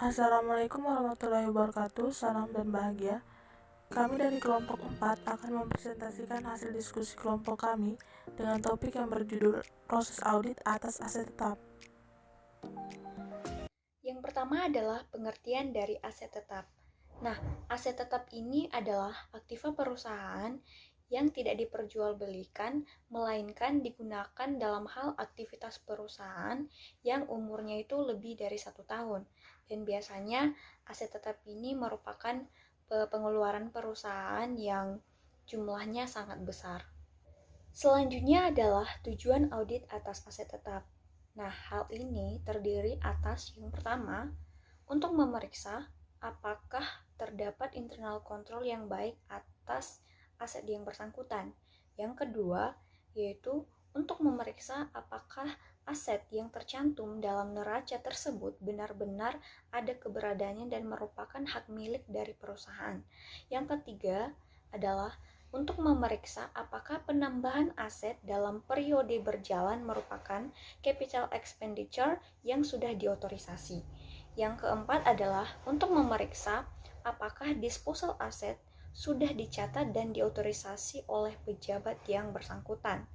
Assalamualaikum warahmatullahi wabarakatuh, salam dan bahagia. Kami dari kelompok 4 akan mempresentasikan hasil diskusi kelompok kami dengan topik yang berjudul proses audit atas aset tetap. Yang pertama adalah pengertian dari aset tetap. Nah, aset tetap ini adalah aktiva perusahaan yang tidak diperjualbelikan, melainkan digunakan dalam hal aktivitas perusahaan yang umurnya itu lebih dari 1 tahun. Dan biasanya aset tetap ini merupakan pengeluaran perusahaan yang jumlahnya sangat besar. Selanjutnya adalah tujuan audit atas aset tetap. Nah, hal ini terdiri atas yang pertama, untuk memeriksa apakah terdapat internal control yang baik atas aset yang bersangkutan. Yang kedua, yaitu untuk memeriksa apakah aset yang tercantum dalam neraca tersebut benar-benar ada keberadaannya dan merupakan hak milik dari perusahaan. Yang ketiga adalah untuk memeriksa apakah penambahan aset dalam periode berjalan merupakan capital expenditure yang sudah diotorisasi. Yang keempat adalah untuk memeriksa apakah disposal aset sudah dicatat dan diotorisasi oleh pejabat yang bersangkutan.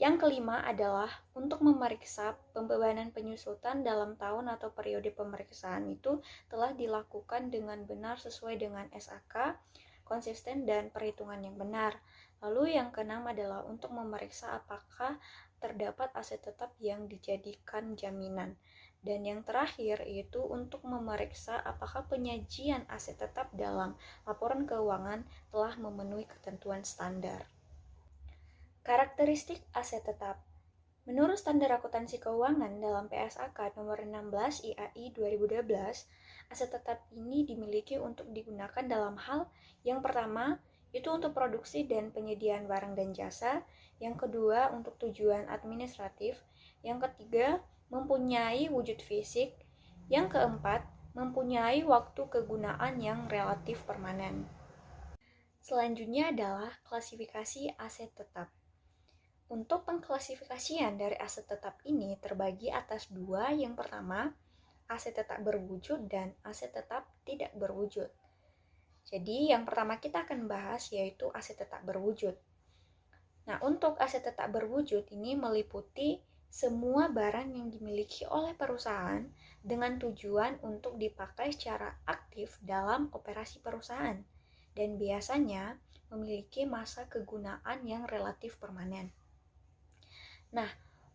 Yang kelima adalah untuk memeriksa pembebanan penyusutan dalam tahun atau periode pemeriksaan itu telah dilakukan dengan benar sesuai dengan SAK, konsisten dan perhitungan yang benar. Lalu yang keenam adalah untuk memeriksa apakah terdapat aset tetap yang dijadikan jaminan. Dan yang terakhir yaitu untuk memeriksa apakah penyajian aset tetap dalam laporan keuangan telah memenuhi ketentuan standar. Karakteristik aset tetap. Menurut standar akuntansi keuangan dalam PSAK nomor 16 IAI 2012, aset tetap ini dimiliki untuk digunakan dalam hal yang pertama, itu untuk produksi dan penyediaan barang dan jasa, yang kedua untuk tujuan administratif, yang ketiga mempunyai wujud fisik, yang keempat mempunyai waktu kegunaan yang relatif permanen. Selanjutnya adalah klasifikasi aset tetap. Untuk pengklasifikasian dari aset tetap ini terbagi atas dua. Yang pertama, aset tetap berwujud dan aset tetap tidak berwujud. Jadi yang pertama kita akan bahas yaitu aset tetap berwujud. Nah, untuk aset tetap berwujud ini meliputi semua barang yang dimiliki oleh perusahaan dengan tujuan untuk dipakai secara aktif dalam operasi perusahaan dan biasanya memiliki masa kegunaan yang relatif permanen. Nah,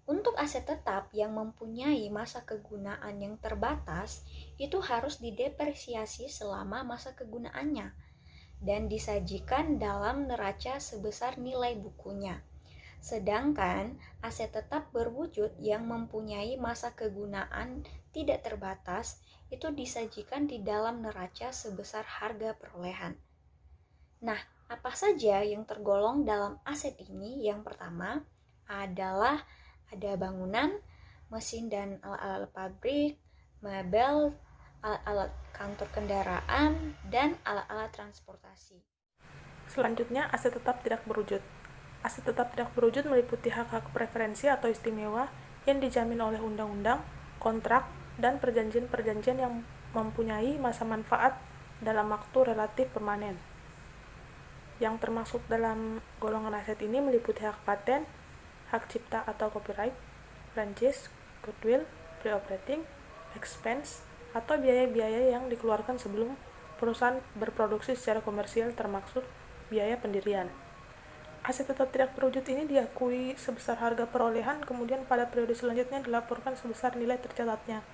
untuk aset tetap yang mempunyai masa kegunaan yang terbatas, itu harus didepresiasi selama masa kegunaannya dan disajikan dalam neraca sebesar nilai bukunya. Sedangkan aset tetap berwujud yang mempunyai masa kegunaan tidak terbatas, itu disajikan di dalam neraca sebesar harga perolehan. Nah, apa saja yang tergolong dalam aset ini? Yang pertama adalah ada bangunan, mesin dan alat-alat pabrik, mebel, alat-alat kantor kendaraan, dan alat-alat transportasi. Selanjutnya, aset tetap tidak berwujud. Aset tetap tidak berwujud meliputi hak-hak preferensi atau istimewa yang dijamin oleh undang-undang, kontrak, dan perjanjian-perjanjian yang mempunyai masa manfaat dalam waktu relatif permanen. Yang termasuk dalam golongan aset ini meliputi hak paten, hak cipta atau copyright, franchise, goodwill, pre-operating, expense, atau biaya-biaya yang dikeluarkan sebelum perusahaan berproduksi secara komersial termasuk biaya pendirian. Aset tetap tidak berwujud ini diakui sebesar harga perolehan, kemudian pada periode selanjutnya dilaporkan sebesar nilai tercatatnya.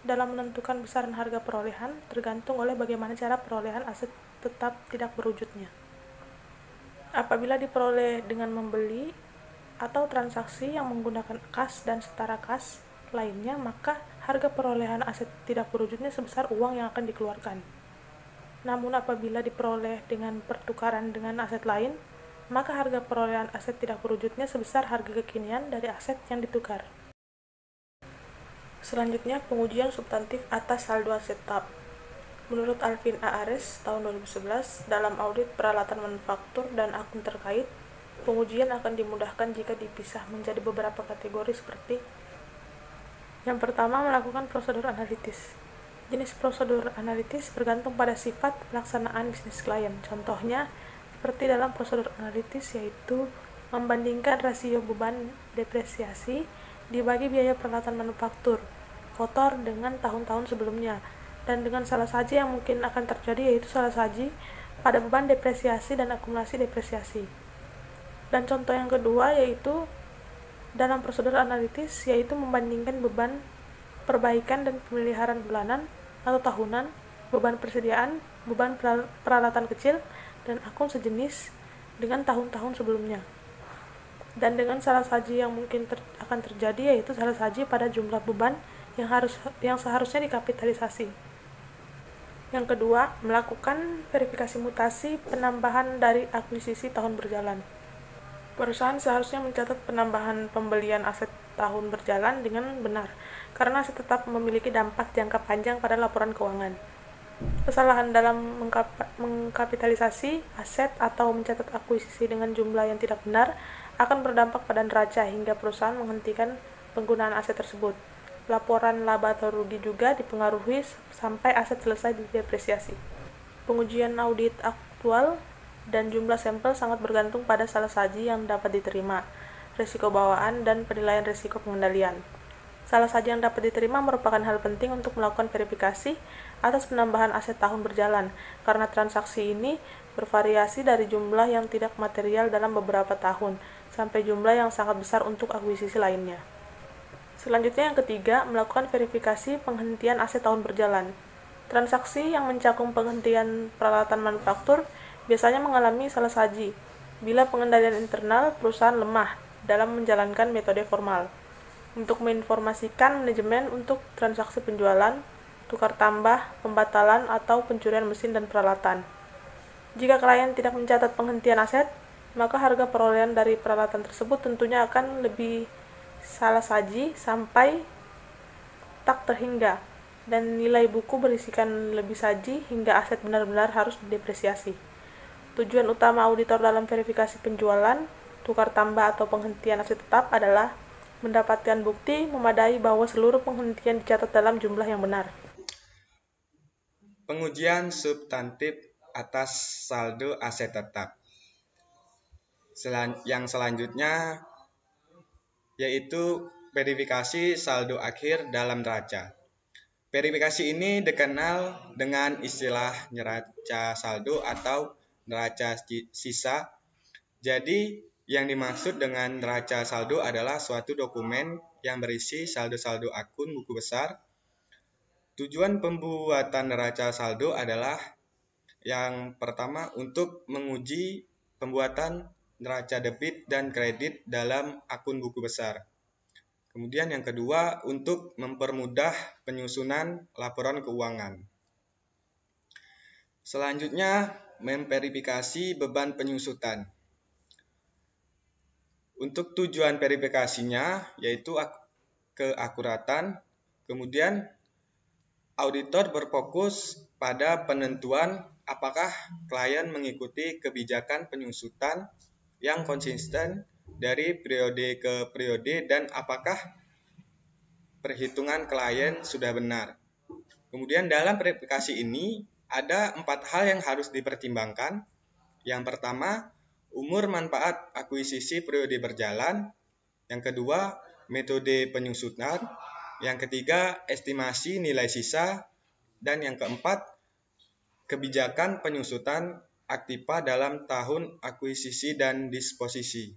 Dalam menentukan besaran harga perolehan tergantung oleh bagaimana cara perolehan aset tetap tidak berwujudnya. Apabila diperoleh dengan membeli atau transaksi yang menggunakan kas dan setara kas lainnya, maka harga perolehan aset tidak berwujudnya sebesar uang yang akan dikeluarkan. Namun apabila diperoleh dengan pertukaran dengan aset lain, maka harga perolehan aset tidak berwujudnya sebesar harga kekinian dari aset yang ditukar. Selanjutnya, pengujian substantif atas saldo aset tetap. Menurut Alvin A. Ares tahun 2011, dalam audit peralatan manufaktur dan akun terkait, pengujian akan dimudahkan jika dipisah menjadi beberapa kategori seperti: yang pertama, melakukan prosedur analitis. Jenis prosedur analitis bergantung pada sifat pelaksanaan bisnis klien. Contohnya, seperti dalam prosedur analitis yaitu membandingkan rasio beban depresiasi dibagi biaya peralatan manufaktur kotor dengan tahun-tahun sebelumnya, dan dengan salah saji yang mungkin akan terjadi yaitu salah saji pada beban depresiasi dan akumulasi depresiasi. Dan contoh yang kedua yaitu dalam prosedur analitis yaitu membandingkan beban perbaikan dan pemeliharaan bulanan atau tahunan, beban persediaan, beban peralatan kecil, dan akun sejenis dengan tahun-tahun sebelumnya. Dan dengan salah saji yang mungkin akan terjadi yaitu salah saji pada jumlah beban yang seharusnya dikapitalisasi. Yang kedua, melakukan verifikasi mutasi penambahan dari akuisisi tahun berjalan. Perusahaan seharusnya mencatat penambahan pembelian aset tahun berjalan dengan benar, karena aset tetap memiliki dampak jangka panjang pada laporan keuangan. Kesalahan dalam mengkapitalisasi aset atau mencatat akuisisi dengan jumlah yang tidak benar akan berdampak pada neraca hingga perusahaan menghentikan penggunaan aset tersebut. Laporan laba atau rugi juga dipengaruhi sampai aset selesai didepresiasi. Pengujian audit aktual dan jumlah sampel sangat bergantung pada salah saji yang dapat diterima, risiko bawaan, dan penilaian risiko pengendalian. Salah saji yang dapat diterima merupakan hal penting untuk melakukan verifikasi atas penambahan aset tahun berjalan, karena transaksi ini bervariasi dari jumlah yang tidak material dalam beberapa tahun, sampai jumlah yang sangat besar untuk akuisisi lainnya. Selanjutnya yang ketiga, melakukan verifikasi penghentian aset tahun berjalan. Transaksi yang mencakup penghentian peralatan manufaktur biasanya mengalami salah saji bila pengendalian internal perusahaan lemah dalam menjalankan metode formal. Untuk menginformasikan manajemen untuk transaksi penjualan, tukar tambah, pembatalan, atau pencurian mesin dan peralatan. Jika klien tidak mencatat penghentian aset, maka harga perolehan dari peralatan tersebut tentunya akan lebih salah saji sampai tak terhingga, dan nilai buku berisikan lebih saji hingga aset benar-benar harus didepresiasi. Tujuan utama auditor dalam verifikasi penjualan, tukar tambah, atau penghentian aset tetap adalah mendapatkan bukti memadai bahwa seluruh penghentian dicatat dalam jumlah yang benar. Pengujian substantif atas saldo aset tetap. Yang selanjutnya yaitu verifikasi saldo akhir dalam neraca. Verifikasi ini dikenal dengan istilah neraca saldo atau neraca sisa. Jadi, yang dimaksud dengan neraca saldo adalah suatu dokumen yang berisi saldo-saldo akun buku besar. Tujuan pembuatan neraca saldo adalah yang pertama untuk menguji pembuatan neraca debit dan kredit dalam akun buku besar. Kemudian yang kedua untuk mempermudah penyusunan laporan keuangan. Selanjutnya, memverifikasi beban penyusutan. Untuk tujuan verifikasinya yaitu keakuratan, kemudian auditor berfokus pada penentuan apakah klien mengikuti kebijakan penyusutan yang konsisten dari periode ke periode dan apakah perhitungan klien sudah benar. Kemudian dalam verifikasi ini ada 4 hal yang harus dipertimbangkan. Yang pertama, umur manfaat akuisisi periode berjalan. Yang kedua, metode penyusutan. Yang ketiga, estimasi nilai sisa. Dan yang keempat, kebijakan penyusutan aktiva dalam tahun akuisisi dan disposisi.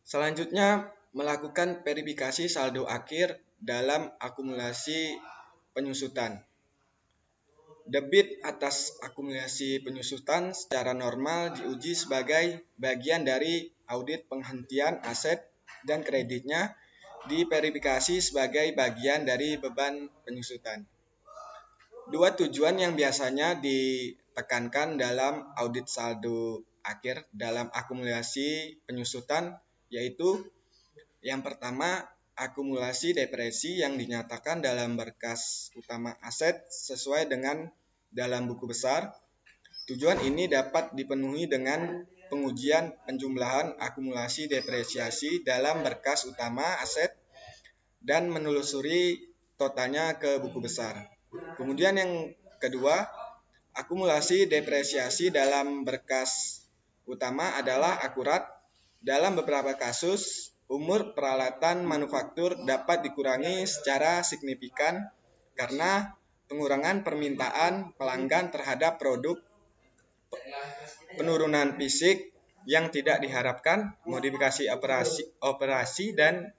Selanjutnya, melakukan verifikasi saldo akhir dalam akumulasi penyusutan. Debit atas akumulasi penyusutan secara normal diuji sebagai bagian dari audit penghentian aset dan kreditnya diverifikasi sebagai bagian dari beban penyusutan. Dua tujuan yang biasanya ditekankan dalam audit saldo akhir dalam akumulasi penyusutan yaitu yang pertama, akumulasi depresi yang dinyatakan dalam berkas utama aset sesuai dengan dalam buku besar. Tujuan ini dapat dipenuhi dengan pengujian penjumlahan akumulasi depresiasi dalam berkas utama aset dan menelusuri totalnya ke buku besar. Kemudian yang kedua, akumulasi depresiasi dalam berkas utama adalah akurat. Dalam beberapa kasus, umur peralatan manufaktur dapat dikurangi secara signifikan karena pengurangan permintaan pelanggan terhadap produk, penurunan fisik yang tidak diharapkan, modifikasi operasi dan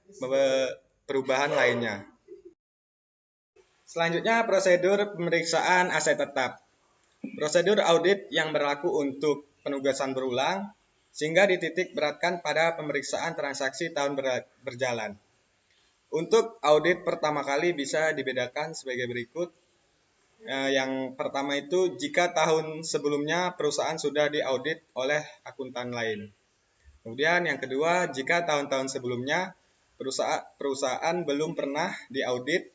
perubahan lainnya. Selanjutnya, prosedur pemeriksaan aset tetap. Prosedur audit yang berlaku untuk penugasan berulang, sehingga dititik beratkan pada pemeriksaan transaksi tahun berjalan. Untuk audit pertama kali bisa dibedakan sebagai berikut. Yang pertama itu jika tahun sebelumnya perusahaan sudah diaudit oleh akuntan lain. Kemudian yang kedua, jika tahun-tahun sebelumnya perusahaan belum pernah diaudit,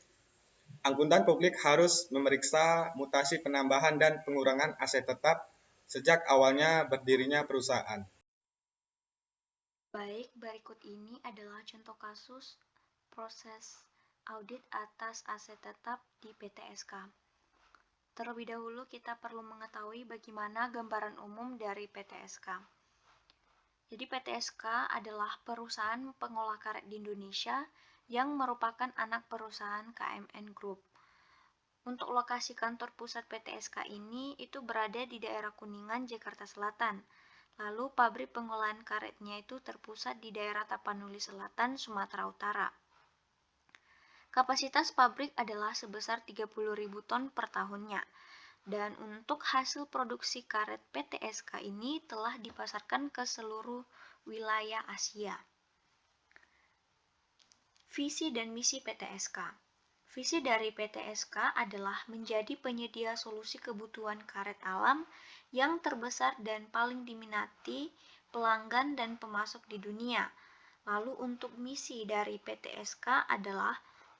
akuntan publik harus memeriksa mutasi penambahan dan pengurangan aset tetap sejak awalnya berdirinya perusahaan. Baik, berikut ini adalah contoh kasus proses audit atas aset tetap di PT-SK. Terlebih dahulu kita perlu mengetahui bagaimana gambaran umum dari PT-SK. Jadi PT-SK adalah perusahaan pengolah karet di Indonesia yang merupakan anak perusahaan KMN Group. Untuk lokasi kantor pusat PT-SK ini itu berada di daerah Kuningan, Jakarta Selatan. Lalu pabrik pengolahan karetnya itu terpusat di daerah Tapanuli Selatan, Sumatera Utara. Kapasitas pabrik adalah sebesar 30.000 ton per tahunnya. Dan untuk hasil produksi karet PT-SK ini telah dipasarkan ke seluruh wilayah Asia. Visi dan misi PT-SK. Visi dari PT-SK adalah menjadi penyedia solusi kebutuhan karet alam yang terbesar dan paling diminati pelanggan dan pemasok di dunia. Lalu untuk misi dari PT-SK adalah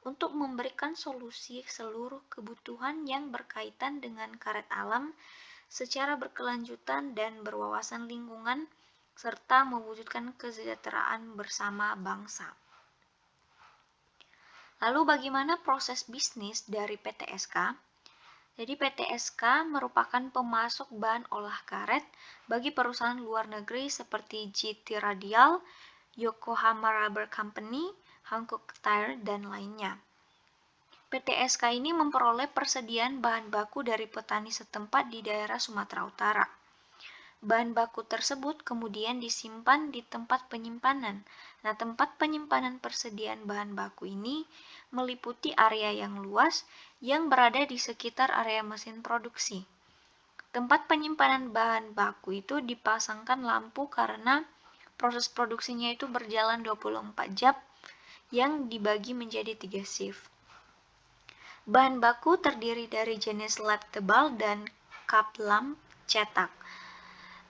untuk memberikan solusi seluruh kebutuhan yang berkaitan dengan karet alam secara berkelanjutan dan berwawasan lingkungan, serta mewujudkan kesejahteraan bersama bangsa. Lalu bagaimana proses bisnis dari PT-SK? Jadi PT-SK merupakan pemasok bahan olah karet bagi perusahaan luar negeri seperti GT Radial, Yokohama Rubber Company, Hankook Tire, dan lainnya. PT-SK ini memperoleh persediaan bahan baku dari petani setempat di daerah Sumatera Utara. Bahan baku tersebut kemudian disimpan di tempat penyimpanan. Nah, tempat penyimpanan persediaan bahan baku ini meliputi area yang luas yang berada di sekitar area mesin produksi. Tempat penyimpanan bahan baku itu dipasangkan lampu karena proses produksinya itu berjalan 24 jam yang dibagi menjadi 3 shift. Bahan baku terdiri dari jenis led tebal dan kap lamp cetak.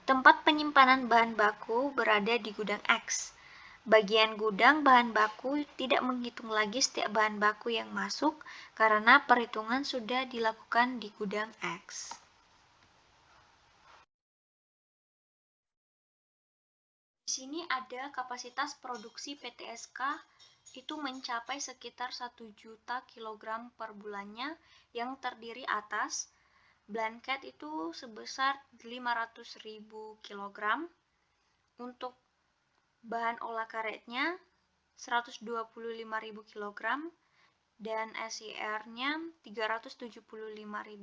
Tempat penyimpanan bahan baku berada di gudang X. Bagian gudang bahan baku tidak menghitung lagi setiap bahan baku yang masuk karena perhitungan sudah dilakukan di gudang X. Di sini ada kapasitas produksi PT-SK itu mencapai sekitar 1 juta kilogram per bulannya yang terdiri atas blanket itu sebesar 500.000 kg, untuk bahan olah karetnya 125.000 kg, dan SIR-nya 375.000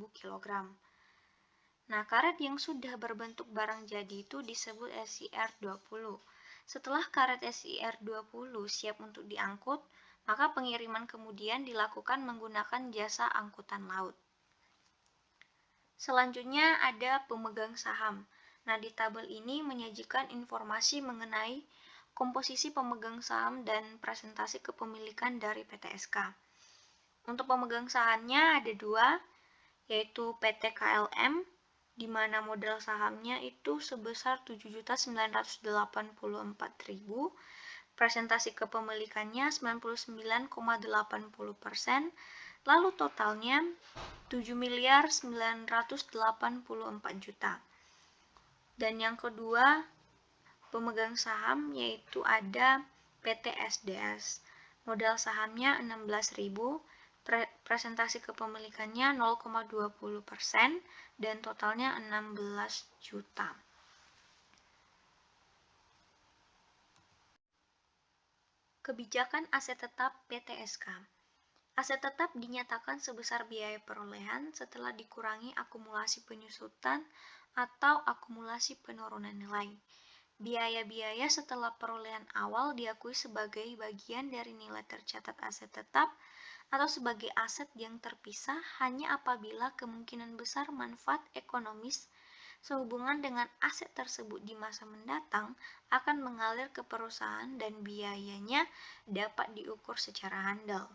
kg. Nah, karet yang sudah berbentuk barang jadi itu disebut SIR-20. Setelah karet SIR-20 siap untuk diangkut, maka pengiriman kemudian dilakukan menggunakan jasa angkutan laut. Selanjutnya ada pemegang saham. Nah, di tabel ini menyajikan informasi mengenai komposisi pemegang saham dan presentasi kepemilikan dari PT-SK. Untuk pemegang sahamnya ada 2, yaitu PT KLM, di mana modal sahamnya itu sebesar 7.984.000, presentasi kepemilikannya 99,80%, lalu totalnya 7.984.000.000. Dan yang kedua, pemegang saham yaitu ada PT SDS. Modal sahamnya 16.000, presentasi kepemilikannya 0,20% dan totalnya 16 juta. Kebijakan aset tetap PTSK. Aset tetap dinyatakan sebesar biaya perolehan setelah dikurangi akumulasi penyusutan atau akumulasi penurunan nilai. Biaya-biaya setelah perolehan awal diakui sebagai bagian dari nilai tercatat aset tetap atau sebagai aset yang terpisah hanya apabila kemungkinan besar manfaat ekonomis sehubungan dengan aset tersebut di masa mendatang akan mengalir ke perusahaan dan biayanya dapat diukur secara handal.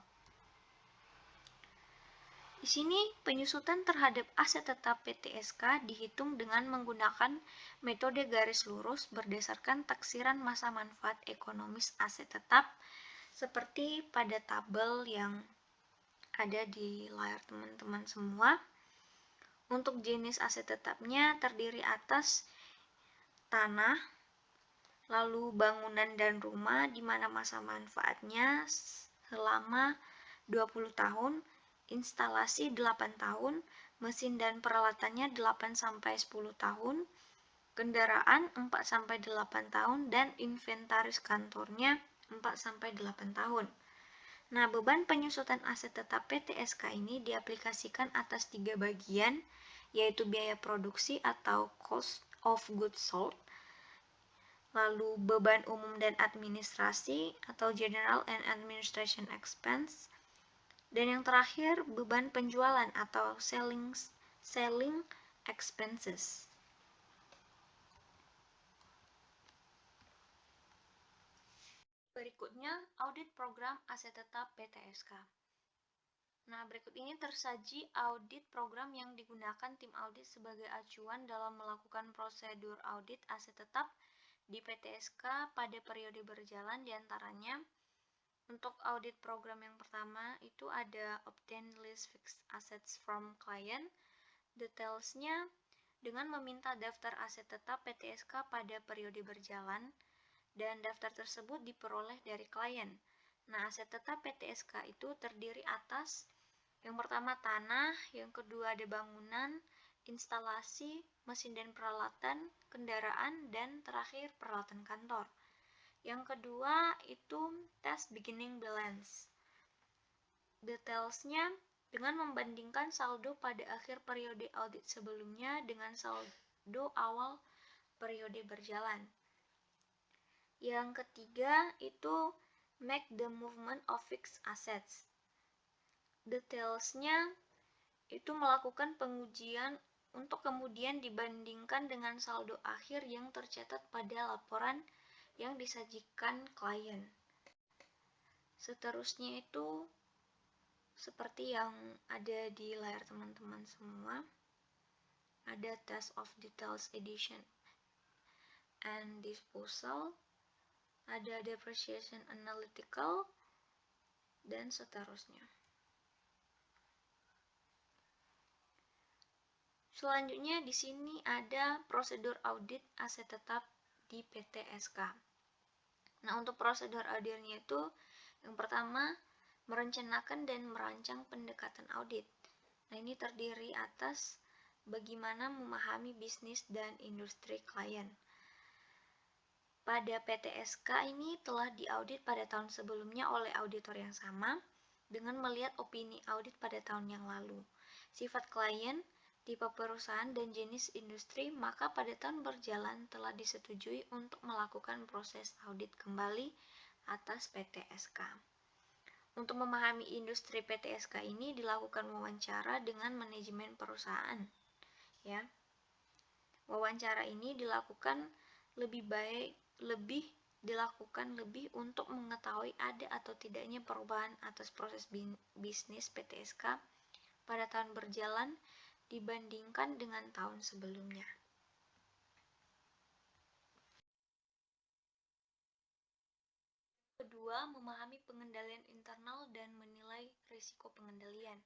Di sini penyusutan terhadap aset tetap PTSK dihitung dengan menggunakan metode garis lurus berdasarkan taksiran masa manfaat ekonomis aset tetap seperti pada tabel yang ada di layar teman-teman semua. Untuk jenis aset tetapnya terdiri atas tanah, lalu bangunan dan rumah di mana masa manfaatnya selama 20 tahun, instalasi 8 tahun, mesin dan peralatannya 8-10 tahun, kendaraan 4-8 tahun, dan inventaris kantornya 4-8 tahun. Nah, beban penyusutan aset tetap PTSK ini diaplikasikan atas 3 bagian, yaitu biaya produksi atau cost of goods sold, lalu beban umum dan administrasi atau general and administration expense, dan yang terakhir beban penjualan atau selling expenses. Berikutnya, audit program aset tetap PTSK. Nah, berikut ini tersaji audit program yang digunakan tim audit sebagai acuan dalam melakukan prosedur audit aset tetap di PTSK pada periode berjalan. Diantaranya, untuk audit program yang pertama itu ada obtain list fixed assets from client. Detailsnya dengan meminta daftar aset tetap PTSK pada periode berjalan, dan daftar tersebut diperoleh dari klien. Nah, aset tetap PTSK itu terdiri atas yang pertama tanah, yang kedua ada bangunan, instalasi, mesin dan peralatan, kendaraan, dan terakhir peralatan kantor. Yang kedua itu test beginning balance. Detailsnya dengan membandingkan saldo pada akhir periode audit sebelumnya dengan saldo awal periode berjalan. Yang ketiga itu make the movement of fixed assets. Detailsnya itu melakukan pengujian untuk kemudian dibandingkan dengan saldo akhir yang tercatat pada laporan yang disajikan klien. Seterusnya itu seperti yang ada di layar teman-teman semua. Ada test of details edition and disposal, ada depreciation analytical, dan seterusnya. Selanjutnya di sini ada prosedur audit aset tetap di PTSK. Nah, untuk prosedur auditnya itu yang pertama merencanakan dan merancang pendekatan audit. Nah, ini terdiri atas bagaimana memahami bisnis dan industri klien. Pada PTSK ini telah diaudit pada tahun sebelumnya oleh auditor yang sama dengan melihat opini audit pada tahun yang lalu. Sifat klien, tipe perusahaan, dan jenis industri, maka pada tahun berjalan telah disetujui untuk melakukan proses audit kembali atas PTSK. Untuk memahami industri PTSK ini dilakukan wawancara dengan manajemen perusahaan. Ya. Wawancara ini dilakukan lebih untuk mengetahui ada atau tidaknya perubahan atas proses bisnis PTSK pada tahun berjalan dibandingkan dengan tahun sebelumnya. Kedua, memahami pengendalian internal dan menilai risiko pengendalian.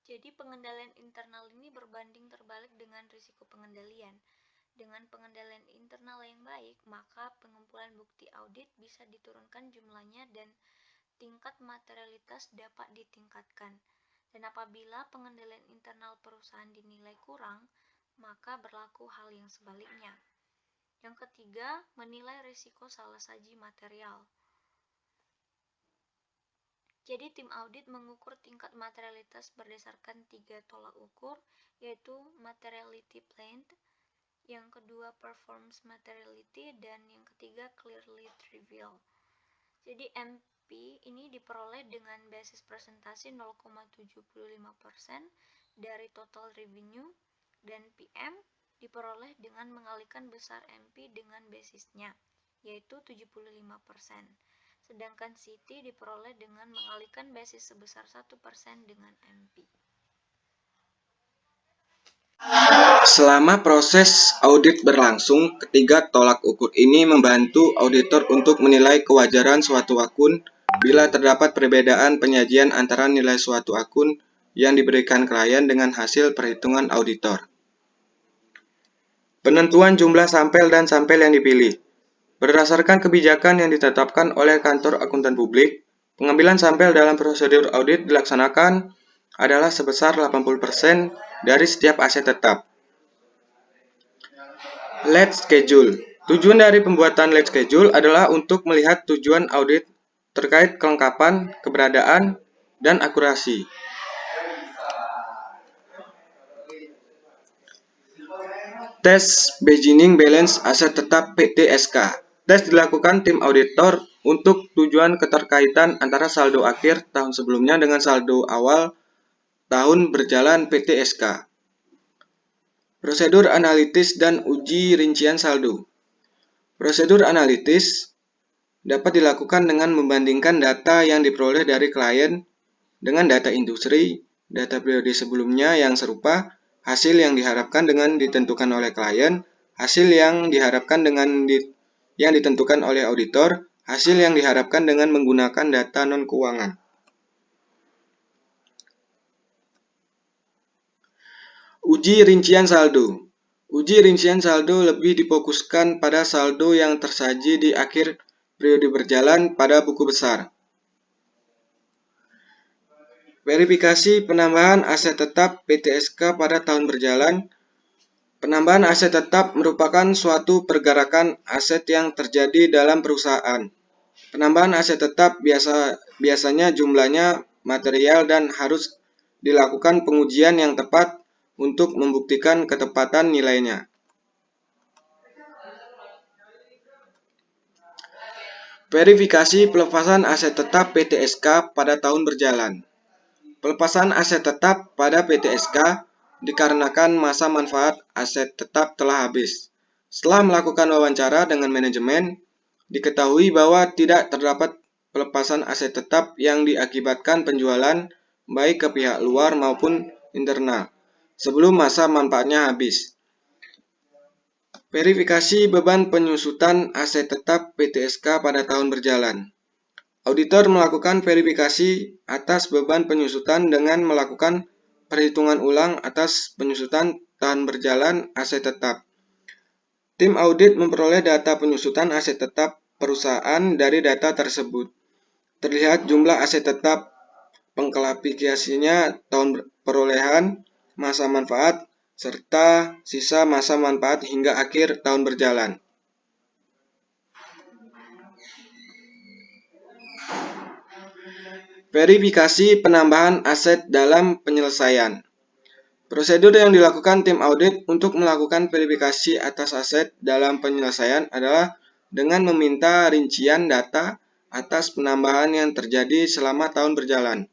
Jadi pengendalian internal ini berbanding terbalik dengan risiko pengendalian. Dengan pengendalian internal yang baik, maka pengumpulan bukti audit bisa diturunkan jumlahnya dan tingkat materialitas dapat ditingkatkan. Dan apabila pengendalian internal perusahaan dinilai kurang, maka berlaku hal yang sebaliknya. Yang ketiga, menilai risiko salah saji material. Jadi tim audit mengukur tingkat materialitas berdasarkan 3 tolak ukur, yaitu materiality plan, yang kedua performance materiality, dan yang ketiga clearly trivial. Jadi MP ini diperoleh dengan basis presentasi 0,75% dari total revenue, dan PM diperoleh dengan mengalihkan besar MP dengan basisnya, yaitu 75%. Sedangkan CT diperoleh dengan mengalihkan basis sebesar 1% dengan MP. Selama proses audit berlangsung, ketiga tolak ukur ini membantu auditor untuk menilai kewajaran suatu akun bila terdapat perbedaan penyajian antara nilai suatu akun yang diberikan klien dengan hasil perhitungan auditor. Penentuan jumlah sampel dan sampel yang dipilih. Berdasarkan kebijakan yang ditetapkan oleh Kantor Akuntan Publik, pengambilan sampel dalam prosedur audit dilaksanakan adalah sebesar 80% dari setiap aset tetap. Lead schedule. Tujuan dari pembuatan lead schedule adalah untuk melihat tujuan audit terkait kelengkapan, keberadaan, dan akurasi. Tes beginning balance aset tetap PTSK. Tes dilakukan tim auditor untuk tujuan keterkaitan antara saldo akhir tahun sebelumnya dengan saldo awal tahun berjalan PTSK. Prosedur analitis dan uji rincian saldo. Prosedur analitis dapat dilakukan dengan membandingkan data yang diperoleh dari klien dengan data industri, data periode sebelumnya yang serupa, hasil yang diharapkan dengan ditentukan oleh klien, hasil yang diharapkan dengan yang ditentukan oleh auditor, hasil yang diharapkan dengan menggunakan data non-keuangan. Uji rincian saldo. Uji rincian saldo lebih difokuskan pada saldo yang tersaji di akhir periode berjalan pada buku besar. Verifikasi penambahan aset tetap PTSK pada tahun berjalan. Penambahan aset tetap merupakan suatu pergerakan aset yang terjadi dalam perusahaan. Penambahan aset tetap biasanya jumlahnya material dan harus dilakukan pengujian yang tepat untuk membuktikan ketepatan nilainya. Verifikasi pelepasan aset tetap PTSK pada tahun berjalan. Pelepasan aset tetap pada PTSK dikarenakan masa manfaat aset tetap telah habis. Setelah melakukan wawancara dengan manajemen, diketahui bahwa tidak terdapat pelepasan aset tetap yang diakibatkan penjualan baik ke pihak luar maupun internal sebelum masa manfaatnya habis. Verifikasi beban penyusutan aset tetap PTSK pada tahun berjalan. Auditor melakukan verifikasi atas beban penyusutan dengan melakukan perhitungan ulang atas penyusutan tahun berjalan aset tetap. Tim audit memperoleh data penyusutan aset tetap perusahaan dari data tersebut. Terlihat jumlah aset tetap, pengklasifikasinya, tahun perolehan, masa manfaat, serta sisa masa manfaat hingga akhir tahun berjalan. Verifikasi penambahan aset dalam penyelesaian. Prosedur yang dilakukan tim audit untuk melakukan verifikasi atas aset dalam penyelesaian adalah dengan meminta rincian data atas penambahan yang terjadi selama tahun berjalan.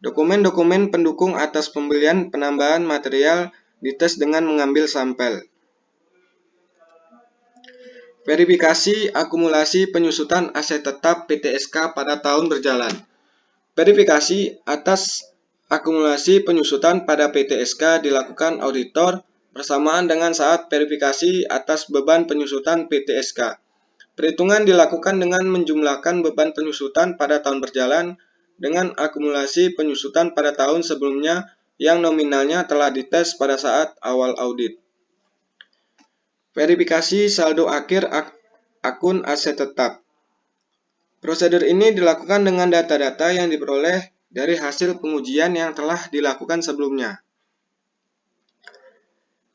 Dokumen-dokumen pendukung atas pembelian penambahan material dites dengan mengambil sampel. Verifikasi akumulasi penyusutan aset tetap PTSK pada tahun berjalan. Verifikasi atas akumulasi penyusutan pada PTSK dilakukan auditor bersamaan dengan saat verifikasi atas beban penyusutan PTSK. Perhitungan dilakukan dengan menjumlahkan beban penyusutan pada tahun berjalan dengan akumulasi penyusutan pada tahun sebelumnya yang nominalnya telah dites pada saat awal audit. Verifikasi saldo akhir akun aset tetap. Prosedur ini dilakukan dengan data-data yang diperoleh dari hasil pengujian yang telah dilakukan sebelumnya.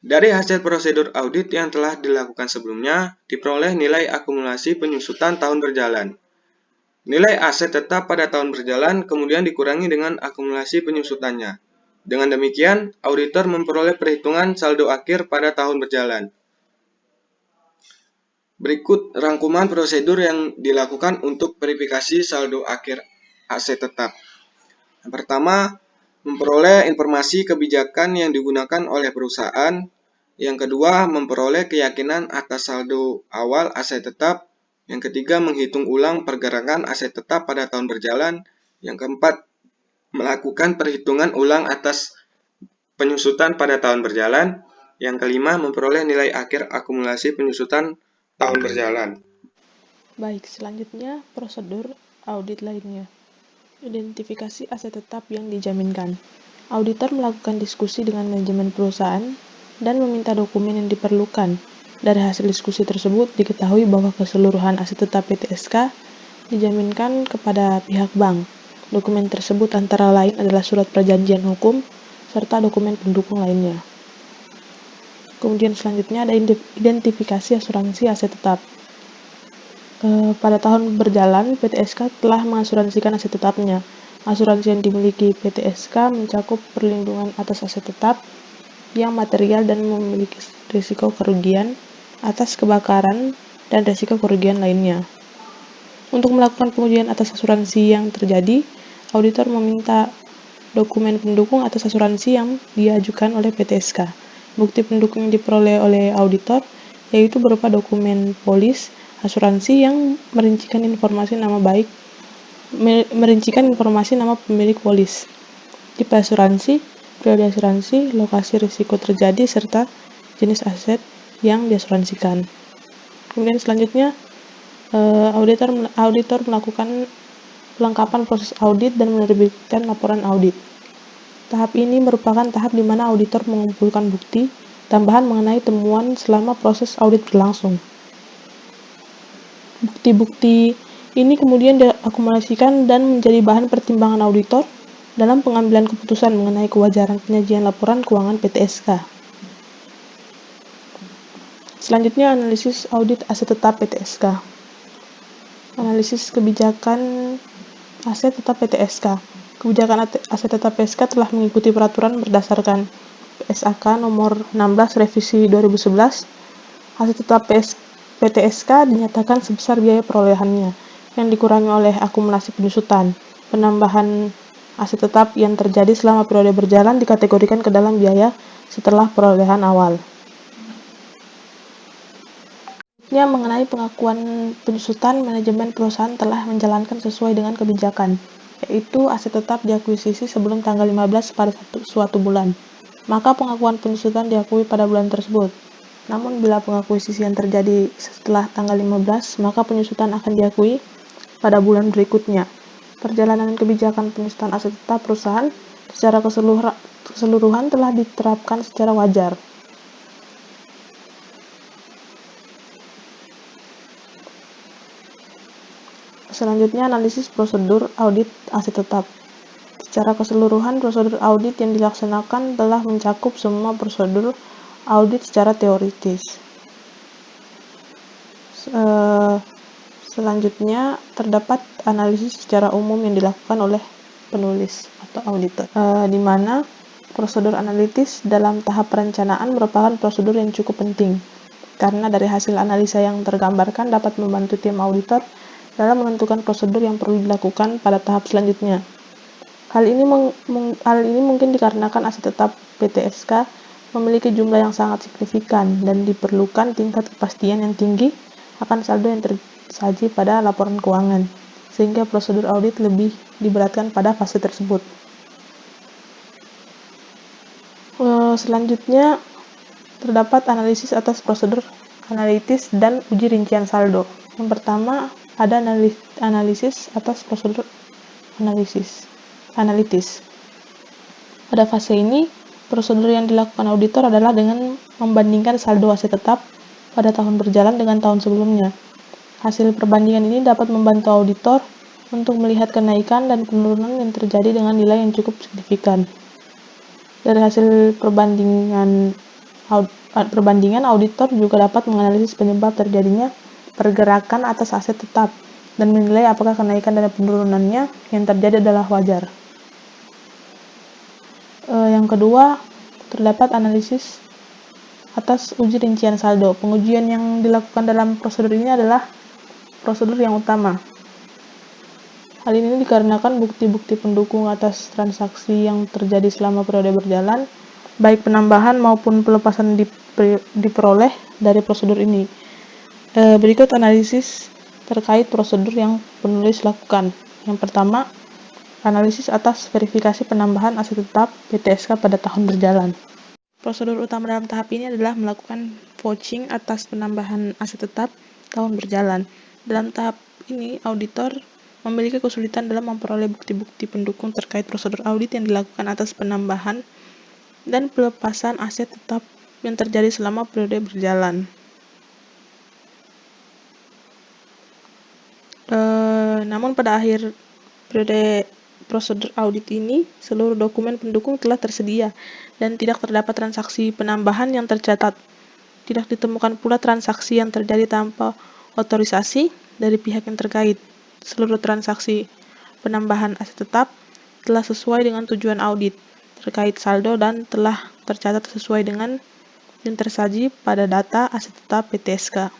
Dari hasil prosedur audit yang telah dilakukan sebelumnya, diperoleh nilai akumulasi penyusutan tahun berjalan. Nilai aset tetap pada tahun berjalan kemudian dikurangi dengan akumulasi penyusutannya. Dengan demikian, auditor memperoleh perhitungan saldo akhir pada tahun berjalan. Berikut rangkuman prosedur yang dilakukan untuk verifikasi saldo akhir aset tetap. Yang pertama, memperoleh informasi kebijakan yang digunakan oleh perusahaan. Yang kedua, memperoleh keyakinan atas saldo awal aset tetap. Yang ketiga, menghitung ulang pergerakan aset tetap pada tahun berjalan. Yang keempat, melakukan perhitungan ulang atas penyusutan pada tahun berjalan. Yang kelima, memperoleh nilai akhir akumulasi penyusutan tahun berjalan. Baik, selanjutnya prosedur audit lainnya. Identifikasi aset tetap yang dijaminkan. Auditor melakukan diskusi dengan manajemen perusahaan dan meminta dokumen yang diperlukan. Dari hasil diskusi tersebut diketahui bahwa keseluruhan aset tetap PTSK dijaminkan kepada pihak bank. Dokumen tersebut antara lain adalah surat perjanjian hukum serta dokumen pendukung lainnya. Kemudian selanjutnya ada identifikasi asuransi aset tetap. Pada tahun berjalan, PTSK telah mengasuransikan aset tetapnya. Asuransi yang dimiliki PTSK mencakup perlindungan atas aset tetap yang material dan memiliki risiko kerugian atas kebakaran dan risiko kerugian lainnya. Untuk melakukan pengujian atas asuransi yang terjadi, auditor meminta dokumen pendukung atas asuransi yang diajukan oleh PTSK. Bukti pendukung yang diperoleh oleh auditor yaitu berupa dokumen polis asuransi yang merincikan informasi nama pemilik polis, tipe asuransi, periode asuransi, lokasi risiko terjadi, serta jenis aset yang diasuransikan. Kemudian selanjutnya, auditor melakukan pelengkapan proses audit dan menerbitkan laporan audit. Tahap ini merupakan tahap di mana auditor mengumpulkan bukti tambahan mengenai temuan selama proses audit berlangsung. Bukti-bukti ini kemudian diakumulasikan dan menjadi bahan pertimbangan auditor dalam pengambilan keputusan mengenai kewajaran penyajian laporan keuangan PTSK. Selanjutnya, analisis audit aset tetap PTSK. Analisis kebijakan aset tetap PTSK. Kebijakan aset tetap PTSK telah mengikuti peraturan berdasarkan PSAK nomor 16 revisi 2011. Aset tetap PTSK dinyatakan sebesar biaya perolehannya yang dikurangi oleh akumulasi penyusutan. Penambahan aset tetap yang terjadi selama periode berjalan dikategorikan ke dalam biaya setelah perolehan awal. Mengenai pengakuan penyusutan, manajemen perusahaan telah menjalankan sesuai dengan kebijakan, yaitu aset tetap diakuisisi sebelum tanggal 15 pada suatu bulan. Maka pengakuan penyusutan diakui pada bulan tersebut. Namun bila pengakuisisian terjadi setelah tanggal 15, maka penyusutan akan diakui pada bulan berikutnya. Perjalanan kebijakan penyusutan aset tetap perusahaan secara keseluruhan telah diterapkan secara wajar. Selanjutnya, analisis prosedur audit aset tetap. Secara keseluruhan, prosedur audit yang dilaksanakan telah mencakup semua prosedur audit secara teoritis. Selanjutnya, terdapat analisis secara umum yang dilakukan oleh penulis atau auditor, di mana prosedur analitis dalam tahap perencanaan merupakan prosedur yang cukup penting, karena dari hasil analisa yang tergambarkan dapat membantu tim auditor dalam menentukan prosedur yang perlu dilakukan pada tahap selanjutnya. Hal ini mungkin dikarenakan aset tetap PTSK memiliki jumlah yang sangat signifikan dan diperlukan tingkat kepastian yang tinggi akan saldo yang tersaji pada laporan keuangan, sehingga prosedur audit lebih diberatkan pada fase tersebut. Selanjutnya, terdapat analisis atas prosedur analitis dan uji rincian saldo. Yang pertama, ada analisis atas prosedur analitis. Pada fase ini, prosedur yang dilakukan auditor adalah dengan membandingkan saldo aset tetap pada tahun berjalan dengan tahun sebelumnya. Hasil perbandingan ini dapat membantu auditor untuk melihat kenaikan dan penurunan yang terjadi dengan nilai yang cukup signifikan. Dari hasil perbandingan, auditor juga dapat menganalisis penyebab terjadinya pergerakan atas aset tetap dan menilai apakah kenaikan dan penurunannya yang terjadi adalah wajar. Yang kedua, terdapat analisis atas uji rincian saldo. Pengujian yang dilakukan dalam prosedur ini adalah prosedur yang utama. Hal ini dikarenakan bukti-bukti pendukung atas transaksi yang terjadi selama periode berjalan, baik penambahan maupun pelepasan diperoleh dari prosedur ini. Berikut analisis terkait prosedur yang penulis lakukan. Yang pertama, analisis atas verifikasi penambahan aset tetap PTSK pada tahun berjalan. Prosedur utama dalam tahap ini adalah melakukan vouching atas penambahan aset tetap tahun berjalan. Dalam tahap ini, auditor memiliki kesulitan dalam memperoleh bukti-bukti pendukung terkait prosedur audit yang dilakukan atas penambahan dan pelepasan aset tetap yang terjadi selama periode berjalan. Namun pada akhir periode prosedur audit ini, seluruh dokumen pendukung telah tersedia dan tidak terdapat transaksi penambahan yang tercatat. Tidak ditemukan pula transaksi yang terjadi tanpa otorisasi dari pihak yang terkait. Seluruh transaksi penambahan aset tetap telah sesuai dengan tujuan audit terkait saldo dan telah tercatat sesuai dengan yang tersaji pada data aset tetap PTSK.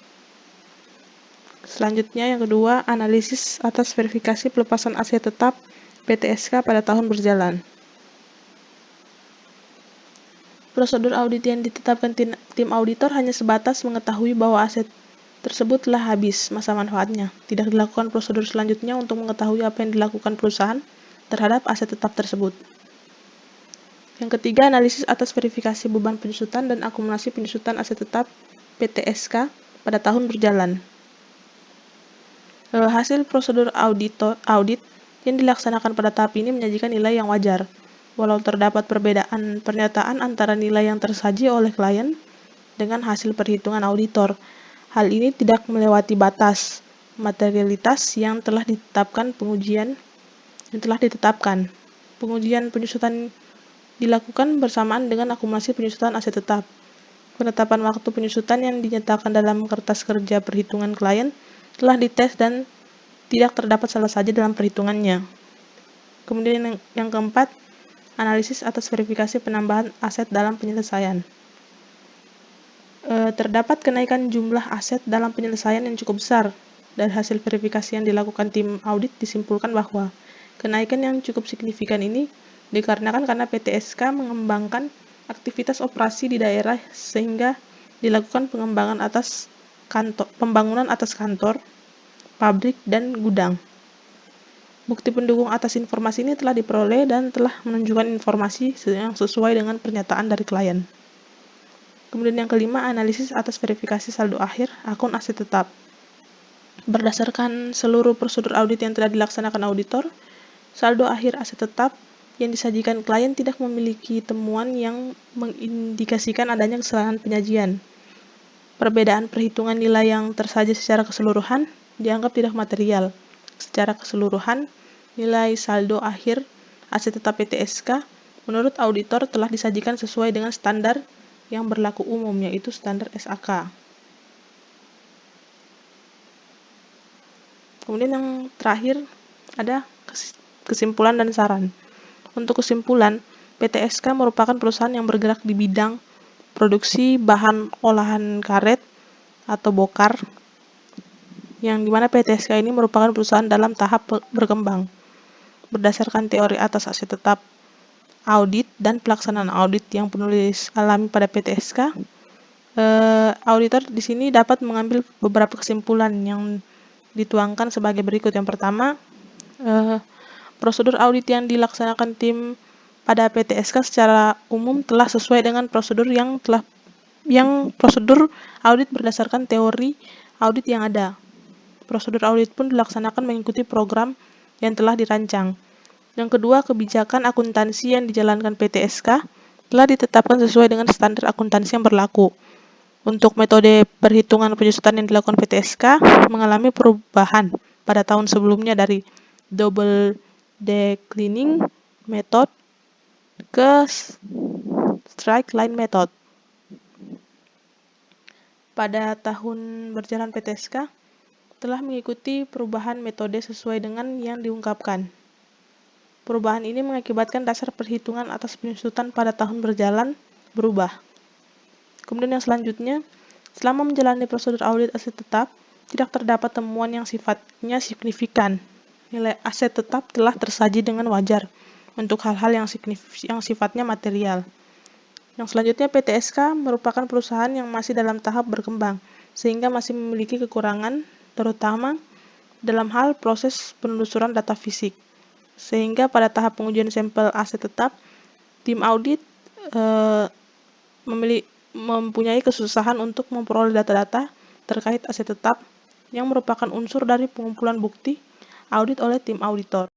Selanjutnya, yang kedua, analisis atas verifikasi pelepasan aset tetap PTSK pada tahun berjalan. Prosedur audit yang ditetapkan tim auditor hanya sebatas mengetahui bahwa aset tersebut telah habis masa manfaatnya. Tidak dilakukan prosedur selanjutnya untuk mengetahui apa yang dilakukan perusahaan terhadap aset tetap tersebut. Yang ketiga, analisis atas verifikasi beban penyusutan dan akumulasi penyusutan aset tetap PTSK pada tahun berjalan. Hasil prosedur audit yang dilaksanakan pada tahap ini menyajikan nilai yang wajar. Walau terdapat perbedaan pernyataan antara nilai yang tersaji oleh klien dengan hasil perhitungan auditor, hal ini tidak melewati batas materialitas yang telah ditetapkan. Pengujian penyusutan dilakukan bersamaan dengan akumulasi penyusutan aset tetap. Penetapan waktu penyusutan yang dinyatakan dalam kertas kerja perhitungan klien telah dites dan tidak terdapat salah saja dalam perhitungannya. Kemudian yang keempat, analisis atas verifikasi penambahan aset dalam penyelesaian. Terdapat kenaikan jumlah aset dalam penyelesaian yang cukup besar. Dari hasil verifikasi yang dilakukan tim audit disimpulkan bahwa kenaikan yang cukup signifikan ini dikarenakan karena PTSK mengembangkan aktivitas operasi di daerah sehingga dilakukan pembangunan atas kantor, pabrik, dan gudang. Bukti pendukung atas informasi ini telah diperoleh dan telah menunjukkan informasi yang sesuai dengan pernyataan dari klien. Kemudian yang kelima, analisis atas verifikasi saldo akhir akun aset tetap. Berdasarkan seluruh prosedur audit yang telah dilaksanakan auditor, saldo akhir aset tetap yang disajikan klien tidak memiliki temuan yang mengindikasikan adanya kesalahan penyajian. Perbedaan perhitungan nilai yang tersaji secara keseluruhan dianggap tidak material. Secara keseluruhan, nilai saldo akhir aset tetap PTSK menurut auditor telah disajikan sesuai dengan standar yang berlaku umum, yaitu standar SAK. Kemudian yang terakhir ada kesimpulan dan saran. Untuk kesimpulan, PTSK merupakan perusahaan yang bergerak di bidang produksi bahan olahan karet atau bokar, yang dimana PTSK ini merupakan perusahaan dalam tahap berkembang. Berdasarkan teori atas aset tetap audit dan pelaksanaan audit yang penulis alami pada PTSK, auditor di sini dapat mengambil beberapa kesimpulan yang dituangkan sebagai berikut. Yang pertama, prosedur audit yang dilaksanakan tim pada PTSK secara umum telah sesuai dengan prosedur prosedur audit berdasarkan teori audit yang ada. Prosedur audit pun dilaksanakan mengikuti program yang telah dirancang. Yang kedua, kebijakan akuntansi yang dijalankan PTSK telah ditetapkan sesuai dengan standar akuntansi yang berlaku. Untuk metode perhitungan penyusutan yang dilakukan PTSK mengalami perubahan pada tahun sebelumnya dari double declining method ke straight line method. Pada tahun berjalan PTSK telah mengikuti perubahan metode sesuai dengan yang diungkapkan. Perubahan ini mengakibatkan dasar perhitungan atas penyusutan pada tahun berjalan berubah. Kemudian yang selanjutnya, selama menjalani prosedur audit aset tetap, tidak terdapat temuan yang sifatnya signifikan. Nilai aset tetap telah tersaji dengan wajar untuk hal-hal yang sifatnya material. Yang selanjutnya, PTSK merupakan perusahaan yang masih dalam tahap berkembang, sehingga masih memiliki kekurangan, terutama dalam hal proses penelusuran data fisik. Sehingga pada tahap pengujian sampel aset tetap, tim audit mempunyai kesusahan untuk memperoleh data-data terkait aset tetap yang merupakan unsur dari pengumpulan bukti audit oleh tim auditor.